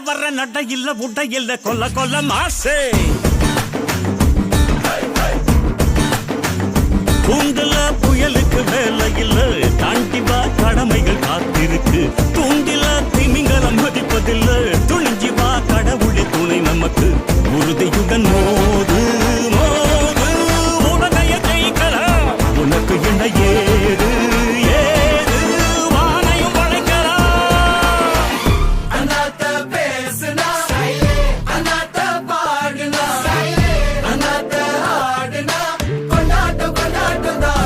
வர்ற நட இல்ல புட்ட இல்ல கொல்ல கொல்ல மாசே தூண்டல புயலுக்கு வேலை இல்ல தாண்டி வா கடமைகள் காத்திருக்கு தூண்டில